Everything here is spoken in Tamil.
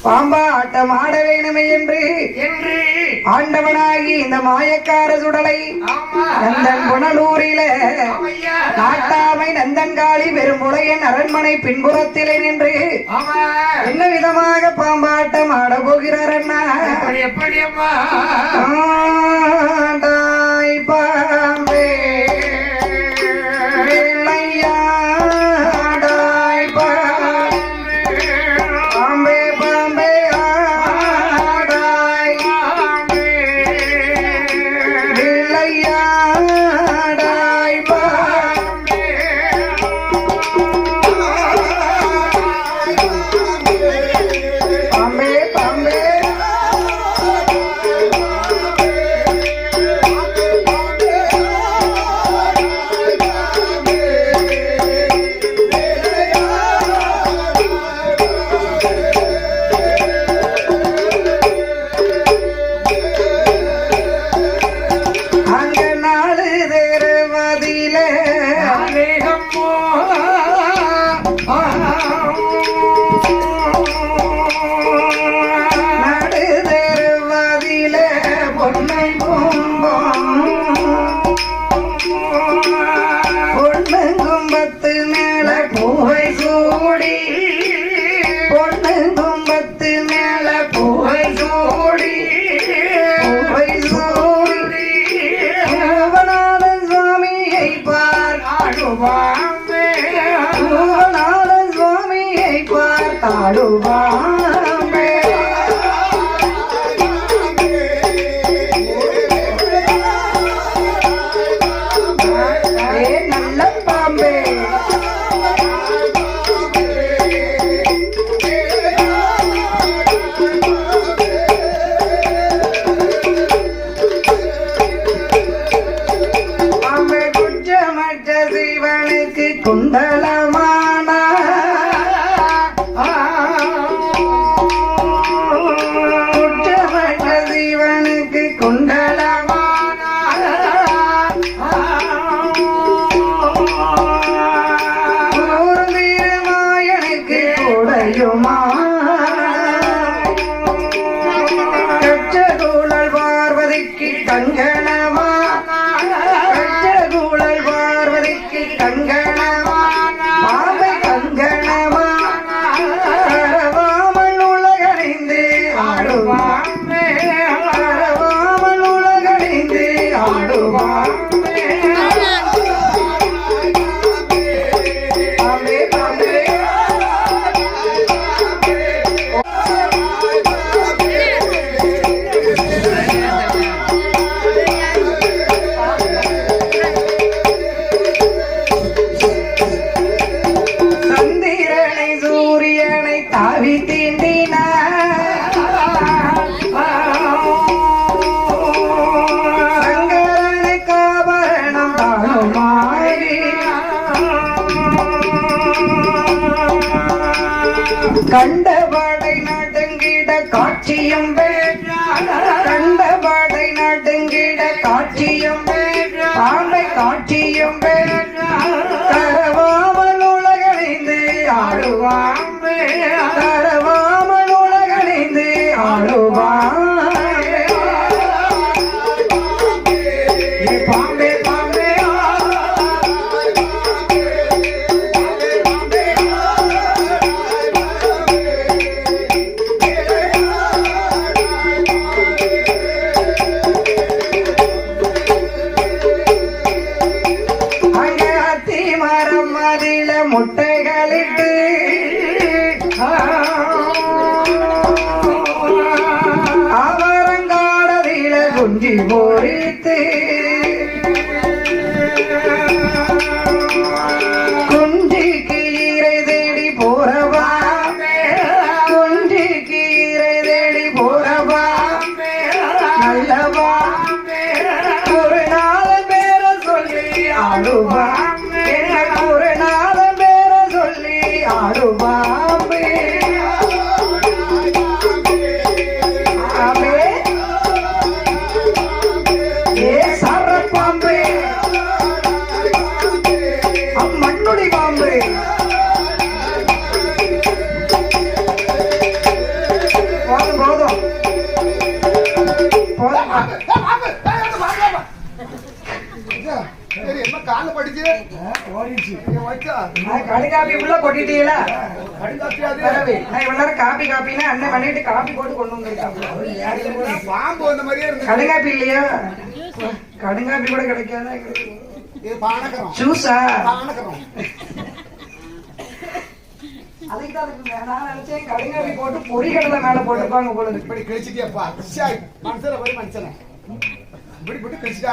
பாம்பாட்டம் ஆட வேணுமே என்று ஆண்டவனாகி இந்த மாயக்கார சுடலை நந்தன் புனலூரில நாட்டாமை நந்தன்காளி பெரும்புலையன் அரண்மனை பின்புறத்திலே நின்று என்ன விதமாக பாம்பாட்டம் ஆட போகிறார் அண்ணா? எப்படி அம்மா? பாம்பே கண்டபடை நடுங்கிட காட்சியும் கண்டபடை நடுங்கிட காட்சியும் பாம்பை காட்சியும் தரவாமல் உலகணிந்து ஆடுவான் தரவாமல் உலகணிந்து ஆடுவான் பாம்பே பாம்பே முட்டைகளிட்டு அவரங்காடதில குஞ்சி போரித்து குஞ்சிக்கு ஈரை தேடி போறவா குஞ்சிக்கு ஈரை தேடி போறவா நல்லவா ஒரு நாள் பேர சொல்லி ஆடுவா ஒரு நாள் ஆடுவாம்பே ஏ சரி என்ன கால படிச்சு ஓடிச்சு வச்சா கடுகாப்பி உள்ள கொட்டிட்டீங்களா? கடுகாப்பியாது நான் இவ்வளவு நேரம் காப்பின்னா அண்ணன் பண்ணிட்டு காப்பி போட்டு கொண்டு வந்திருக்காங்க. பாம்பு வந்த மாதிரியே இருந்து கடுங்காப்பி இல்லையா? கடுங்காப்பி கூட கிடைக்காதா? இது பானகரம் ஜூஸா? பானகரம் அதுக்கு தான் நான் நினைச்சேன் கடுங்காப்பி போட்டு பொரிகடலை மேல போட்டுருப்பாங்க போல இருக்கு. இப்படி கழிச்சிட்டியப்பா மனுஷனை போய் மனுஷனை இப்படி போட்டு கழிச்சிட்டா